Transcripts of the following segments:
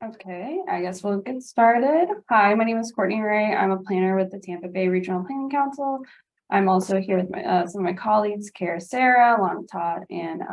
Okay, I guess we'll get started. Hi, my name is Courtney Ray. I'm a planner with the Tampa Bay Regional Planning Council. I'm also here with some of my colleagues, Kara, Sarah, Lana Todd, and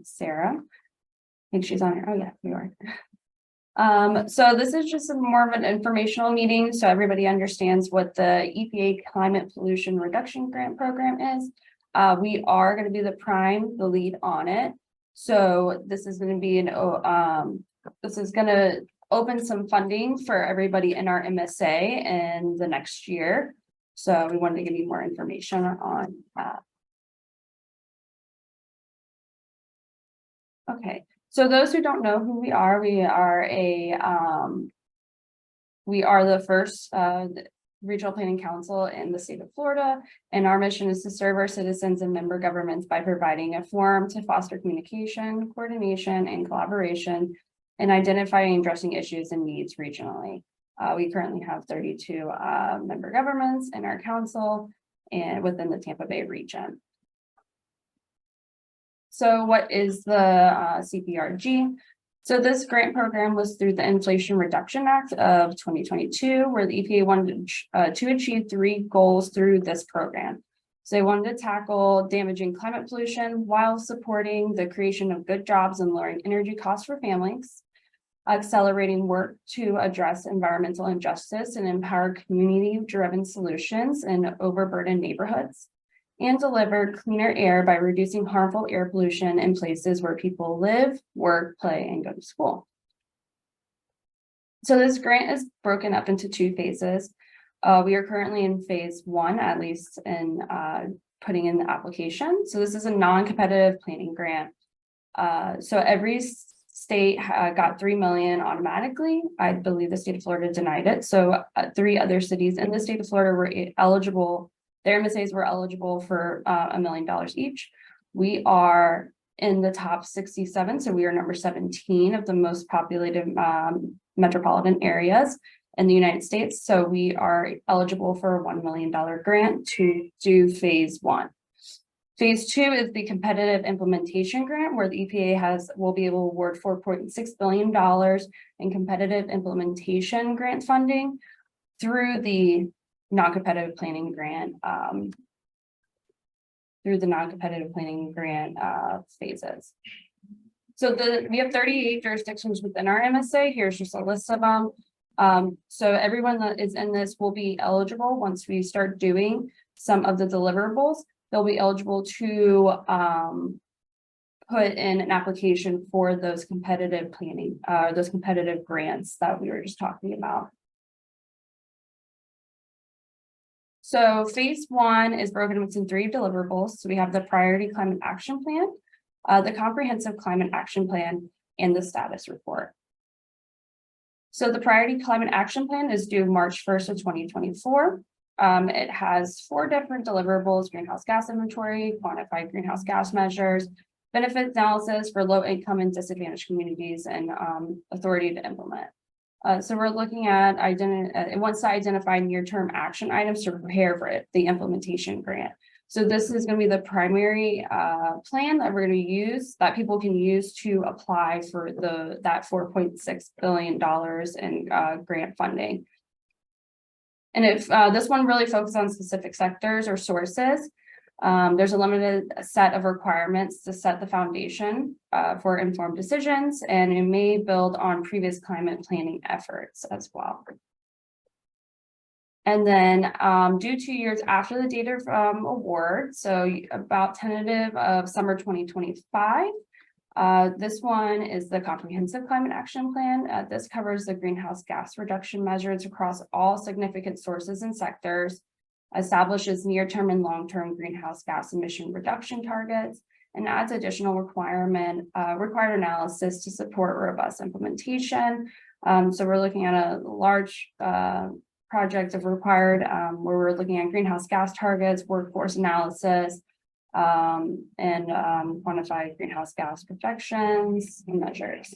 Sarah. I think she's on here. Oh yeah, you are. So this is just more of an informational meeting so everybody understands what the EPA Climate Pollution Reduction Grant Program is. We are going to be the lead on it. So this is going to be this is going to open some funding for everybody in our MSA in the next year. So we wanted to give you more information on that. Okay, so those who don't know who we are the first regional planning council in the state of Florida, and our mission is to serve our citizens and member governments by providing a forum to foster communication, coordination, and collaboration in identifying and addressing issues and needs regionally. We currently have 32 member governments in our council and within the Tampa Bay region. So what is the CPRG? So this grant program was through the Inflation Reduction Act of 2022, where the EPA wanted to achieve 3 goals through this program. So they wanted to tackle damaging climate pollution while supporting the creation of good jobs and lowering energy costs for families, accelerating work to address environmental injustice and empower community-driven solutions in overburdened neighborhoods, and deliver cleaner air by reducing harmful air pollution in places where people live, work, play, and go to school. So this grant is broken up into 2 phases. We are currently in phase 1, at least in putting in the application. So this is a non-competitive planning grant. So every state got $3 million automatically. I believe the state of Florida denied it. So 3 other cities in the state of Florida were eligible. Their MSAs were eligible for $1 million each. We are in the top 67, so we are number 17 of the most populated metropolitan areas in the United States. So we are eligible for a $1 million grant to do phase 1. Phase 2 is the competitive implementation grant, where the EPA will be able to award $4.6 billion in competitive implementation grant funding through the non-competitive planning grant phases. So we have 38 jurisdictions within our MSA. Here's just a list of them. So everyone that is in this will be eligible once we start doing some of the deliverables. They'll be eligible to put in an application for those competitive planning, those competitive grants that we were just talking about. So phase 1 is broken into 3 deliverables. So we have the Priority Climate Action Plan, the Comprehensive Climate Action Plan, and the Status Report. So the Priority Climate Action Plan is due March 1st of 2024. It has 4 different deliverables: greenhouse gas inventory, quantified greenhouse gas measures, benefit analysis for low income and disadvantaged communities, and authority to implement. So we're looking at it wants to identify near-term action items to prepare for the implementation grant. So this is going to be the primary plan that we're going to use, that people can use to apply for that $4.6 billion in grant funding. And if this one really focuses on specific sectors or sources, there's a limited set of requirements to set the foundation for informed decisions, and it may build on previous climate planning efforts as well. And then due 2 years after the date of award, so about tentative of summer 2025, this one is the Comprehensive Climate Action Plan. This covers the greenhouse gas reduction measures across all significant sources and sectors, establishes near-term and long-term greenhouse gas emission reduction targets, and adds additional required analysis to support robust implementation. So we're looking at a large project of required where we're looking at greenhouse gas targets, workforce analysis, and quantified greenhouse gas projections and measures.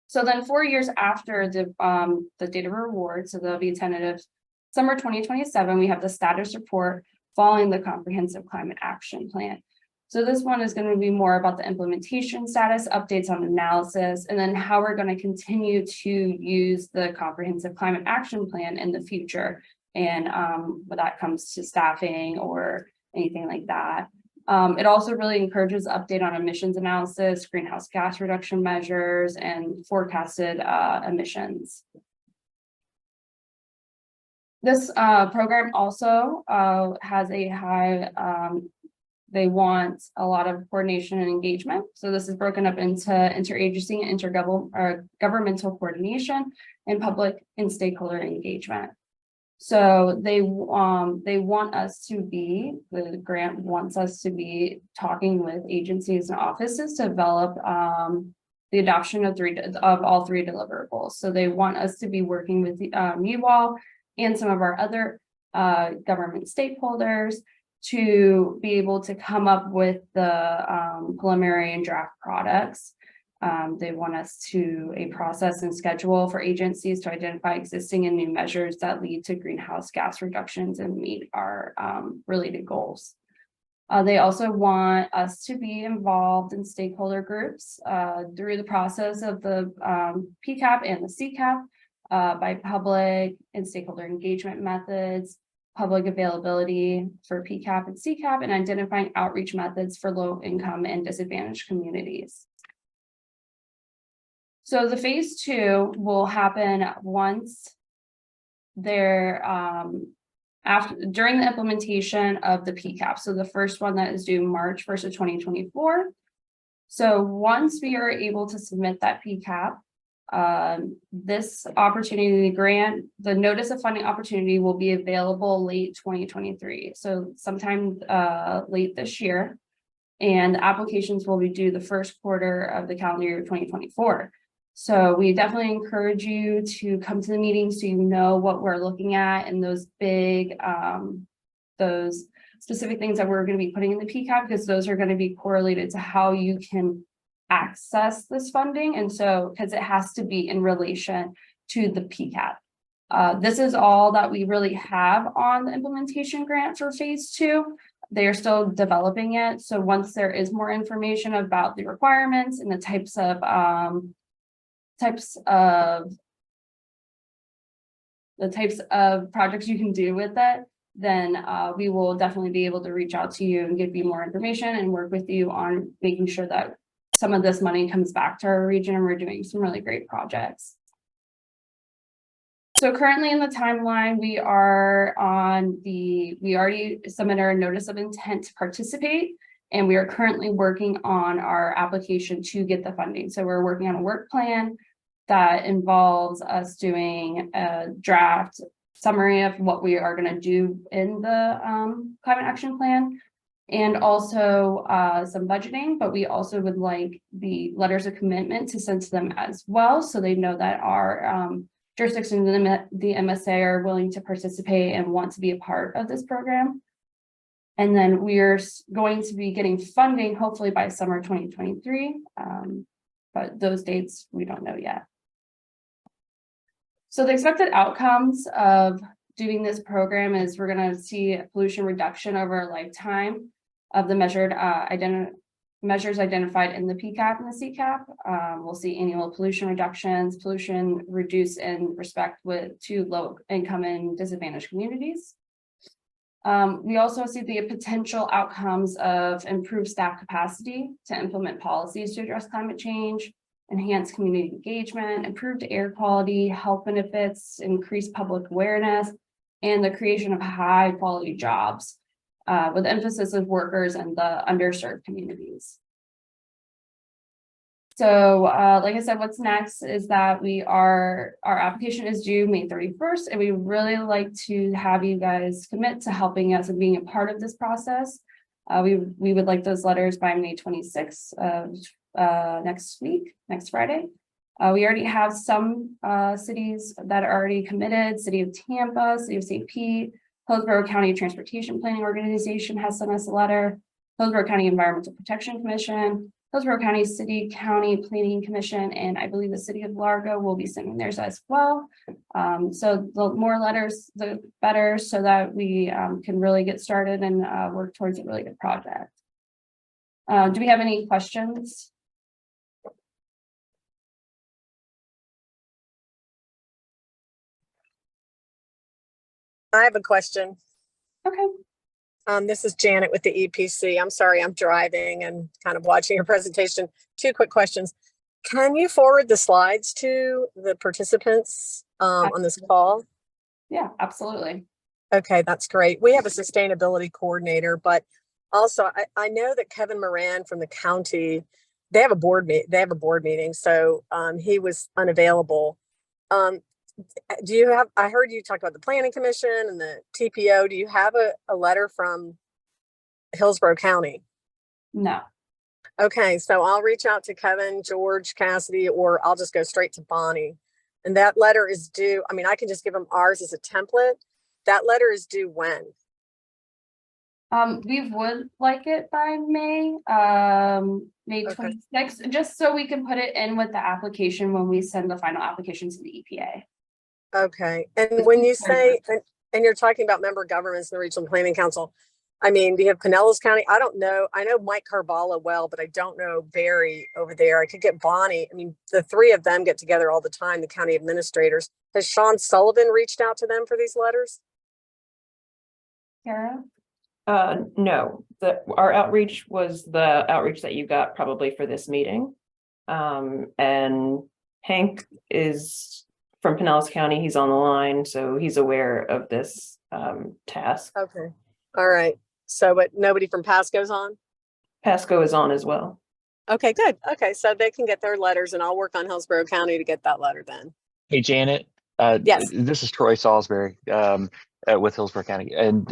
So then 4 years after the date of award, so there'll be tentative summer 2027, we have the status report following the Comprehensive Climate Action Plan. So this one is going to be more about the implementation status, updates on analysis, and then how we're going to continue to use the comprehensive climate action plan in the future. And when that comes to staffing or anything like that. It also really encourages update on emissions analysis, greenhouse gas reduction measures, and forecasted emissions. This program also has a high, they want a lot of coordination and engagement. So this is broken up into interagency and intergovernmental coordination and public and stakeholder engagement. So the grant wants us to be talking with agencies and offices to develop the adoption of all three deliverables. So they want us to be working with you all and some of our other government stakeholders to be able to come up with the preliminary and draft products. They want us to a process and schedule for agencies to identify existing and new measures that lead to greenhouse gas reductions and meet our related goals. They also want us to be involved in stakeholder groups through the process of the PCAP and the CCAP by public and stakeholder engagement methods, public availability for PCAP and CCAP, and identifying outreach methods for low income and disadvantaged communities. So the phase 2 will happen once during the implementation of the PCAP. So the first one that is due March 1st of 2024. So once we are able to submit that PCAP, this opportunity grant, the notice of funding opportunity will be available late 2023. So sometime late this year, and the applications will be due the first quarter of the calendar year 2024. So we definitely encourage you to come to the meetings so you know what we're looking at and those big, those specific things that we're going to be putting in the PCAP, because those are going to be correlated to how you can access this funding. And so, because it has to be in relation to the PCAP. This is all that we really have on the implementation grant for phase 2. They are still developing it. So once there is more information about the requirements and the types of projects you can do with it, then we will definitely be able to reach out to you and give you more information and work with you on making sure that some of this money comes back to our region and we're doing some really great projects. So currently in the timeline, we already submitted our notice of intent to participate, and we are currently working on our application to get the funding. So we're working on a work plan that involves us doing a draft summary of what we are going to do in the climate action plan, and also some budgeting, but we also would like the letters of commitment to send to them as well, so they know that our jurisdictions in the MSA are willing to participate and want to be a part of this program. And then we are going to be getting funding hopefully by summer 2023, but those dates we don't know yet. So the expected outcomes of doing this program is we're going to see pollution reduction over a lifetime of the measures identified in the PCAP and the CCAP. We'll see annual pollution reductions, pollution reduced in respect to low income and disadvantaged communities. We also see the potential outcomes of improved staff capacity to implement policies to address climate change, enhance community engagement, improved air quality, health benefits, increased public awareness, and the creation of high quality jobs with emphasis of workers and the underserved communities. So like I said, what's next is that our application is due May 31st, and we really like to have you guys commit to helping us and being a part of this process. We would like those letters by May 26th of next Friday. We already have some cities that are already committed. City of Tampa, City of St. Pete, Hillsborough County Transportation Planning Organization has sent us a letter. Hillsborough County Environmental Protection Commission, Hillsborough County City County Planning Commission, and I believe the City of Largo will be sending theirs as well. So the more letters, the better, so that we can really get started and work towards a really good project. Do we have any questions? I have a question. Okay. This is Janet with the EPC. I'm sorry, I'm driving and kind of watching your presentation. 2 quick questions. Can you forward the slides to the participants on this call? Yeah, absolutely. Okay, that's great. We have a sustainability coordinator, but also I know that Kevin Moran from the county, they have a board meeting, so he was unavailable. Do you have, I heard you talk about the planning commission and the TPO. Do you have a letter from Hillsborough County? No. Okay, so I'll reach out to Kevin, George, Cassidy, or I'll just go straight to Bonnie. And that letter is due, I mean, I can just give them ours as a template. That letter is due when? We would like it by May Okay. 26th, just so we can put it in with the application when we send the final application to the EPA. Okay, and when you say, and you're talking about member governments in the Regional Planning Council, I mean, do you have Pinellas County? I don't know. I know Mike Carvalho well, but I don't know Barry over there. I could get Bonnie. I mean, the 3 of them get together all the time, the county administrators. Has Sean Sullivan reached out to them for these letters? Kara? No, our outreach was the outreach that you got probably for this meeting. And Hank is from Pinellas County. He's on the line, so he's aware of this task. Okay. All right. So, but nobody from Pasco's on? Pasco is on as well. Okay, good. Okay, so they can get their letters and I'll work on Hillsborough County to get that letter then. Hey, Janet. Yes. This is Troy Salisbury with Hillsborough County, and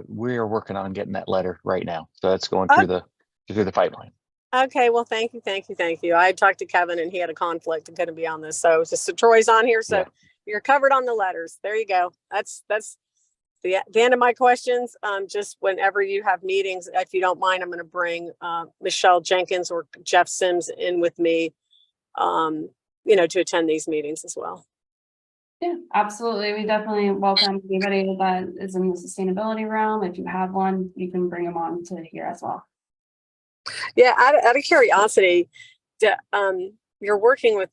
we are working on getting that letter right now. So that's going through the pipeline. Okay, well, thank you. I talked to Kevin and he had a conflict and couldn't be on this. So just so Troy's on here. So You're covered on the letters. There you go. That's the end of my questions. Just whenever you have meetings, if you don't mind, I'm going to bring Michelle Jenkins or Jeff Sims in with me, to attend these meetings as well. Yeah, absolutely. We definitely welcome anybody that is in the sustainability realm. If you have one, you can bring them on to here as well. Yeah, out of curiosity, you're working with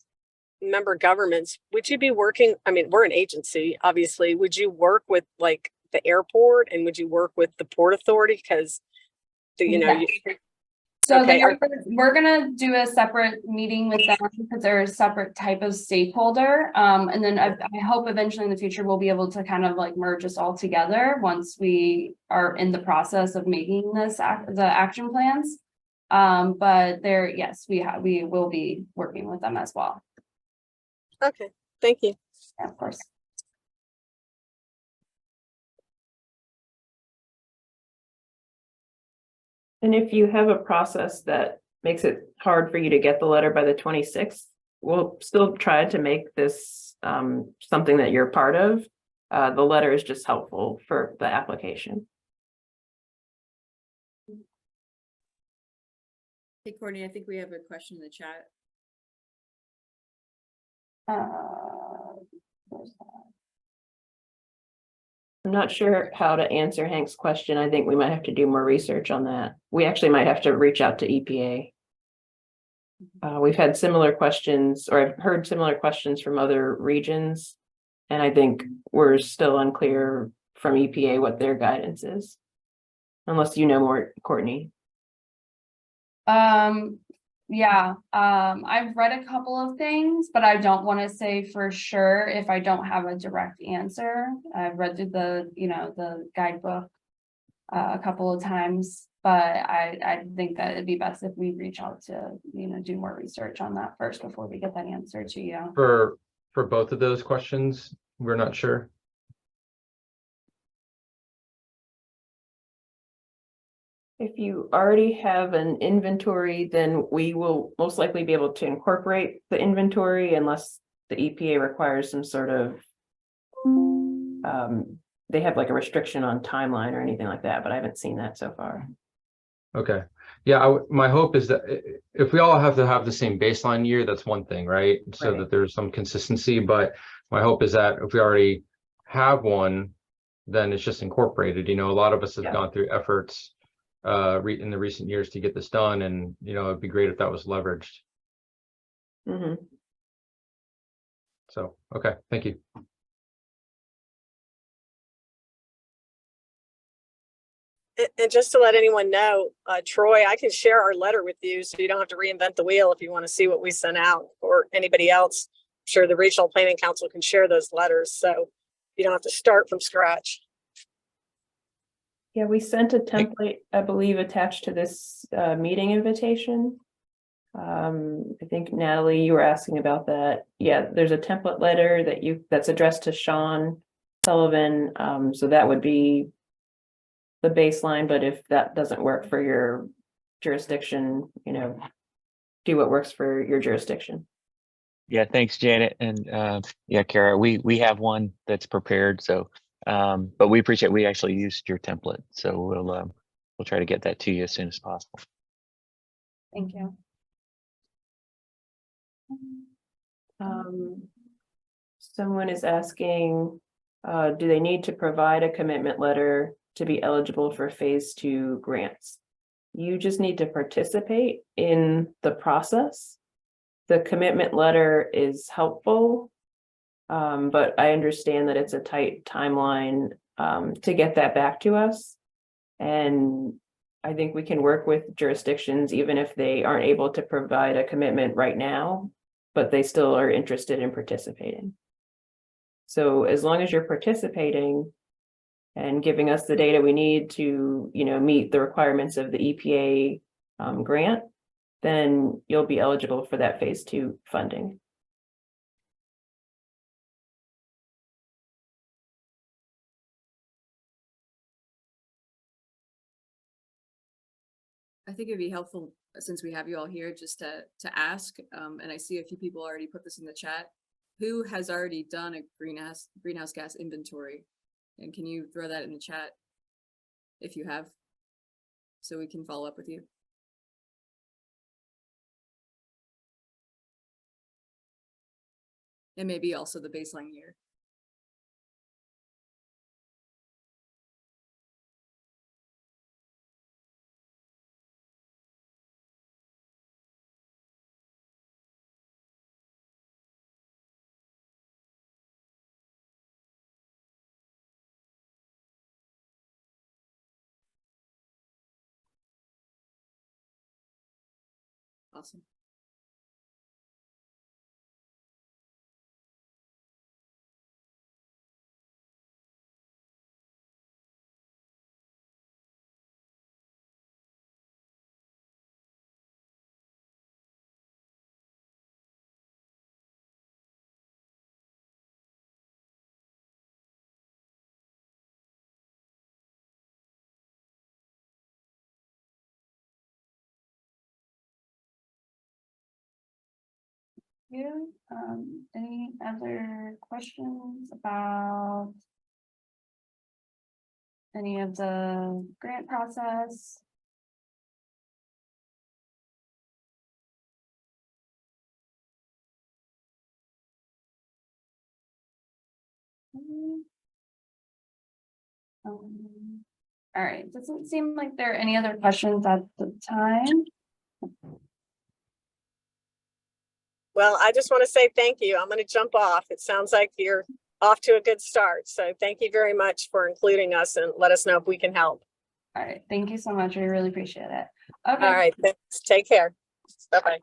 member governments. Would you be working? I mean, we're an agency, obviously. Would you work with like the airport, and would you work with the Port Authority? Because So okay. We're gonna do a separate meeting with them because they're a separate type of stakeholder. And then I hope eventually in the future we'll be able to kind of like merge us all together once we are in the process of making the action plans. But yes, we will be working with them as well. Okay, thank you. Yeah, of course. And if you have a process that makes it hard for you to get the letter by the 26th, we'll still try to make this something that you're part of. The letter is just helpful for the application. Hey, Courtney, I think we have a question in the chat. I'm not sure how to answer Hank's question. I think we might have to do more research on that. We actually might have to reach out to EPA. We've had similar questions, or I've heard similar questions from other regions, and I think we're still unclear from EPA what their guidance is, unless you know more, Courtney. Yeah, I've read a couple of things, but I don't want to say for sure if I don't have a direct answer. I've read through the guidebook a couple of times, but I think that it'd be best if we reach out to, do more research on that first before we get that answer to you. For both of those questions, we're not sure. If you already have an inventory, then we will most likely be able to incorporate the inventory unless the EPA requires some sort of, they have like a restriction on timeline or anything like that, but I haven't seen that so far. Okay. Yeah, my hope is that if we all have to have the same baseline year, that's one thing, right? So that there's some consistency, but my hope is that if we already have one, then it's just incorporated. A lot of us have gone through efforts in the recent years to get this done, and it'd be great if that was leveraged. Mhm. So, okay, thank you. And just to let anyone know, Troy, I can share our letter with you so you don't have to reinvent the wheel if you want to see what we sent out, or anybody else. I'm sure the Regional Planning Council can share those letters, so you don't have to start from scratch. Yeah, we sent a template, I believe, attached to this meeting invitation. I think Natalie, you were asking about that. Yeah, there's a template letter that's addressed to Sean Sullivan. So that would be the baseline, but if that doesn't work for your jurisdiction, do what works for your jurisdiction. Yeah, thanks, Janet. And yeah, Kara, we have one that's prepared. So, but we appreciate, we actually used your template. So we'll try to get that to you as soon as possible. Thank you. Someone is asking, do they need to provide a commitment letter to be eligible for phase 2 grants? You just need to participate in the process. The commitment letter is helpful, but I understand that it's a tight timeline to get that back to us. And I think we can work with jurisdictions even if they aren't able to provide a commitment right now, but they still are interested in participating. So as long as you're participating and giving us the data we need to, meet the requirements of the EPA grant, then you'll be eligible for that phase 2 funding. I think it'd be helpful, since we have you all here, just to ask, and I see a few people already put this in the chat, who has already done a greenhouse gas inventory? And can you throw that in the chat if you have, so we can follow up with you? And maybe also the baseline year. Awesome. You, any other questions about any of the grant process? All right, doesn't seem like there are any other questions at the time. Well, I just want to say thank you. I'm going to jump off. It sounds like you're off to a good start. So thank you very much for including us, and let us know if we can help. All right, thank you so much. We really appreciate it. Okay. All right, thanks. Take care. Bye-bye.